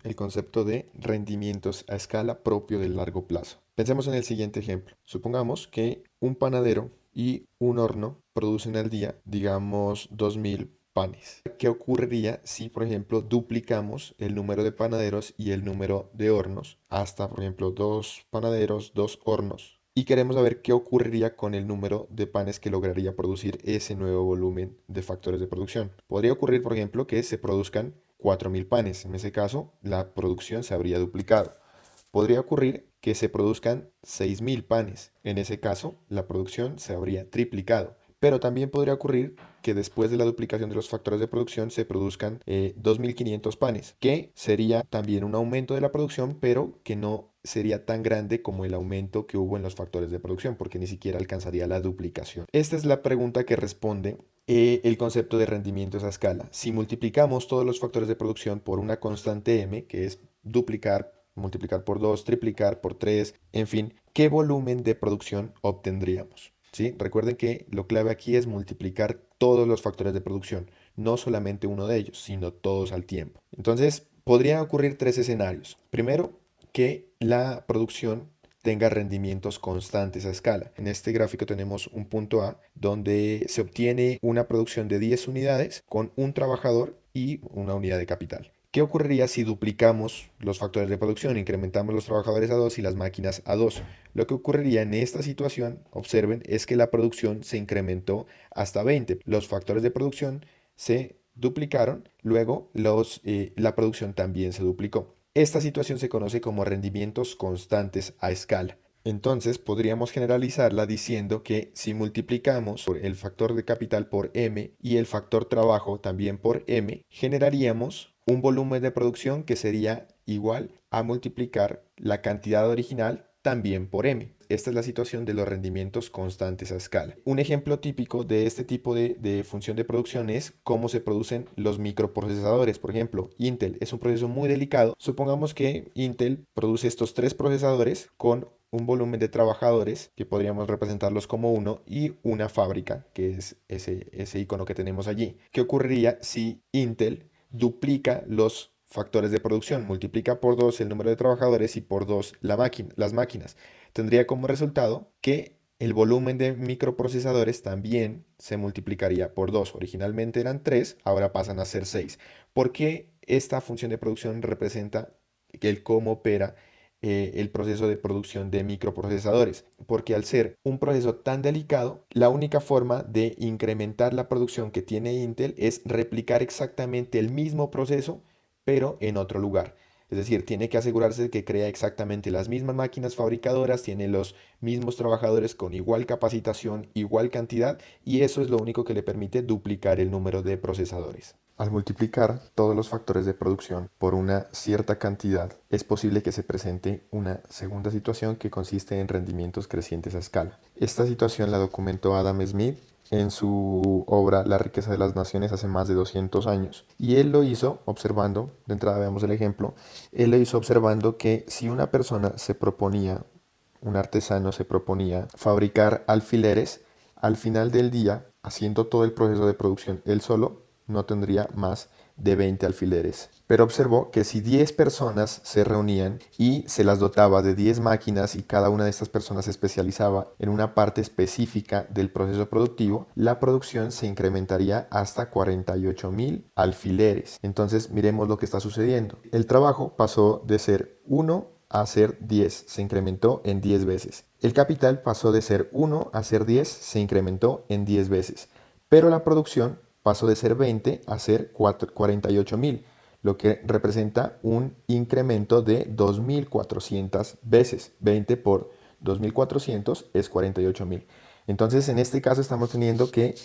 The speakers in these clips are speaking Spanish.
el concepto de rendimientos a escala propio del largo plazo. Pensemos en el siguiente ejemplo. Supongamos que un panadero y un horno producen al día, digamos, 2000 panes. ¿Qué ocurriría si, por ejemplo, duplicamos el número de panaderos y el número de hornos hasta, por ejemplo, dos panaderos, dos hornos? Y queremos saber qué ocurriría con el número de panes que lograría producir ese nuevo volumen de factores de producción. Podría ocurrir, por ejemplo, que se produzcan 4000 panes. En ese caso, la producción se habría duplicado. Podría ocurrir que se produzcan 6000 panes. En ese caso, la producción se habría triplicado. Pero también podría ocurrir que después de la duplicación de los factores de producción se produzcan 2500 panes, que sería también un aumento de la producción, pero que no sería tan grande como el aumento que hubo en los factores de producción, porque ni siquiera alcanzaría la duplicación. Esta es la pregunta que responde el concepto de rendimientos a escala. Si multiplicamos todos los factores de producción por una constante m, que es duplicar, multiplicar por 2, triplicar por 3, en fin, ¿qué volumen de producción obtendríamos? ¿Sí? Recuerden que lo clave aquí es multiplicar todos los factores de producción, no solamente uno de ellos, sino todos al tiempo. Entonces, podrían ocurrir tres escenarios. Primero, que la producción tenga rendimientos constantes a escala. En este gráfico tenemos un punto A donde se obtiene una producción de 10 unidades con un trabajador y una unidad de capital. ¿Qué ocurriría si duplicamos los factores de producción, incrementamos los trabajadores a 2 y las máquinas a 2? Lo que ocurriría en esta situación, observen, es que la producción se incrementó hasta 20. Los factores de producción se duplicaron, luego la producción también se duplicó. Esta situación se conoce como rendimientos constantes a escala. Entonces podríamos generalizarla diciendo que si multiplicamos el factor de capital por m y el factor trabajo también por m, generaríamos un volumen de producción que sería igual a multiplicar la cantidad original también por m. Esta es la situación de los rendimientos constantes a escala. Un ejemplo típico de este tipo de función de producción es cómo se producen los microprocesadores. Por ejemplo, Intel es un proceso muy delicado. Supongamos que Intel produce estos tres procesadores con un volumen de trabajadores que podríamos representarlos como uno y una fábrica, que es ese icono que tenemos allí. ¿Qué ocurriría si Intel duplica los factores de producción, multiplica por 2 el número de trabajadores y por 2 las máquinas? Tendría como resultado que el volumen de microprocesadores también se multiplicaría por 2. Originalmente eran 3, ahora pasan a ser 6. ¿Por qué esta función de producción representa el cómo opera el proceso de producción de microprocesadores? Porque al ser un proceso tan delicado, la única forma de incrementar la producción que tiene Intel es replicar exactamente el mismo proceso, pero en otro lugar. Es decir, tiene que asegurarse de que crea exactamente las mismas máquinas fabricadoras, tiene los mismos trabajadores con igual capacitación, igual cantidad, y eso es lo único que le permite duplicar el número de procesadores. Al multiplicar todos los factores de producción por una cierta cantidad, es posible que se presente una segunda situación que consiste en rendimientos crecientes a escala. Esta situación la documentó Adam Smith en su obra La riqueza de las naciones hace más de 200 años. Y él lo hizo observando, de entrada veamos el ejemplo, él lo hizo observando que si una persona se proponía, un artesano se proponía fabricar alfileres, al final del día, haciendo todo el proceso de producción él solo, no tendría más de 20 alfileres. Pero observó que si 10 personas se reunían y se las dotaba de 10 máquinas y cada una de estas personas se especializaba en una parte específica del proceso productivo, la producción se incrementaría hasta 48.000 alfileres. Entonces miremos lo que está sucediendo. El trabajo pasó de ser 1 a ser 10, se incrementó en 10 veces. El capital pasó de ser 1 a ser 10, se incrementó en 10 veces. Pero la producción pasó de ser 20 a ser 48.000, lo que representa un incremento de 2.400 veces. 20 por 2.400 es 48.000. Entonces, en este caso estamos teniendo que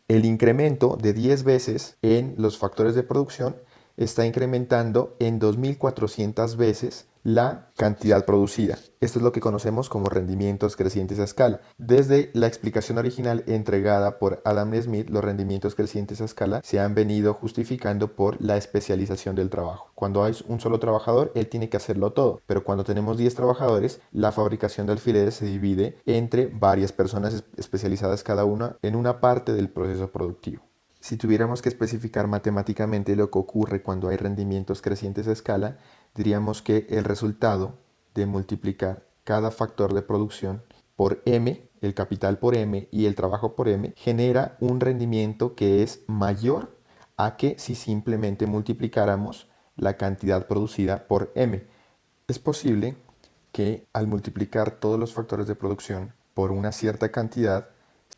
el incremento de 10 veces en los factores de producción está incrementando en 2.400 veces la cantidad producida. Esto es lo que conocemos como rendimientos crecientes a escala. Desde la explicación original entregada por Adam Smith, los rendimientos crecientes a escala se han venido justificando por la especialización del trabajo. Cuando hay un solo trabajador, él tiene que hacerlo todo, pero cuando tenemos 10 trabajadores, la fabricación de alfileres se divide entre varias personas especializadas cada una en una parte del proceso productivo. Si tuviéramos que especificar matemáticamente lo que ocurre cuando hay rendimientos crecientes a escala, diríamos que el resultado de multiplicar cada factor de producción por M, el capital por M y el trabajo por M, genera un rendimiento que es mayor a que si simplemente multiplicáramos la cantidad producida por M. Es posible que al multiplicar todos los factores de producción por una cierta cantidad,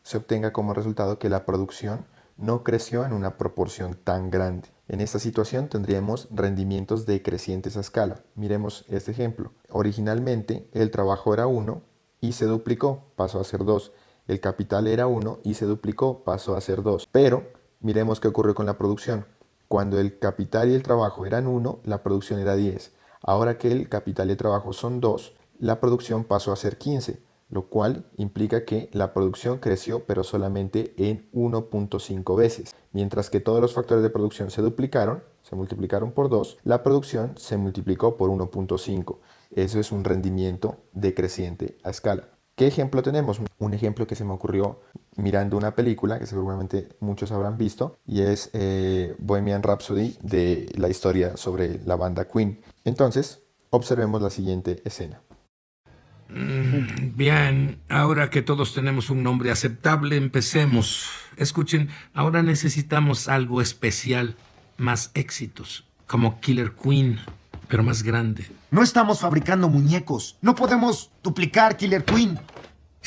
se obtenga como resultado que la producción no creció en una proporción tan grande. En esta situación tendríamos rendimientos decrecientes a escala. Miremos este ejemplo. Originalmente el trabajo era 1 y se duplicó, pasó a ser 2. El capital era 1 y se duplicó, pasó a ser 2. Pero miremos qué ocurrió con la producción. Cuando el capital y el trabajo eran 1, la producción era 10. Ahora que el capital y el trabajo son 2, la producción pasó a ser 15, lo cual implica que la producción creció pero solamente en 1.5 veces. Mientras que todos los factores de producción se duplicaron, se multiplicaron por 2, la producción se multiplicó por 1.5. Eso es un rendimiento decreciente a escala. ¿Qué ejemplo tenemos? Un ejemplo que se me ocurrió mirando una película que seguramente muchos habrán visto y es Bohemian Rhapsody, de la historia sobre la banda Queen. Entonces, observemos la siguiente escena. Bien, ahora que todos tenemos un nombre aceptable, empecemos. Escuchen, ahora necesitamos algo especial, más éxitos, como Killer Queen, pero más grande. No estamos fabricando muñecos. No podemos duplicar Killer Queen.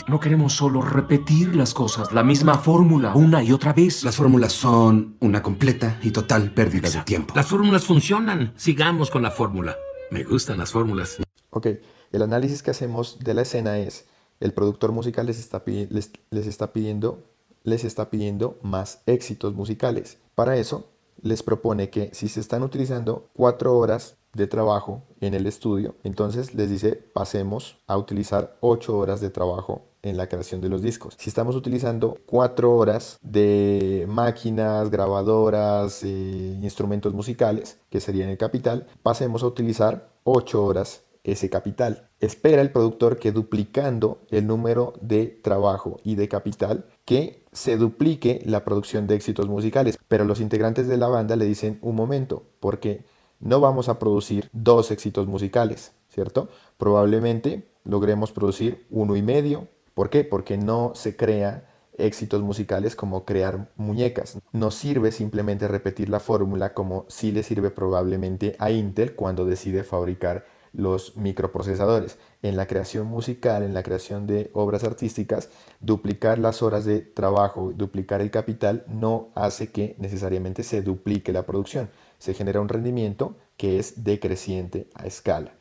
No queremos solo repetir las cosas, la misma fórmula una y otra vez. Las fórmulas son una completa y total pérdida de tiempo. Las fórmulas funcionan. Sigamos con la fórmula. Me gustan las fórmulas. Ok, el análisis que hacemos de la escena es, el productor musical les está pidiendo más éxitos musicales. Para eso, les propone que si se están utilizando 4 horas de trabajo en el estudio, entonces les dice pasemos a utilizar 8 horas de trabajo en la creación de los discos. Si estamos utilizando 4 horas de máquinas, grabadoras, instrumentos musicales, que serían el capital, pasemos a utilizar 8 horas ese capital. Espera el productor que duplicando el número de trabajo y de capital, que se duplique la producción de éxitos musicales. Pero los integrantes de la banda le dicen un momento, porque no vamos a producir 2 éxitos musicales, ¿cierto? Probablemente logremos producir 1,5. ¿Por qué? Porque no se crea éxitos musicales como crear muñecas. No sirve simplemente repetir la fórmula como sí le sirve probablemente a Intel cuando decide fabricar los microprocesadores. En la creación musical, en la creación de obras artísticas, duplicar las horas de trabajo, duplicar el capital, no hace que necesariamente se duplique la producción. Se genera un rendimiento que es decreciente a escala.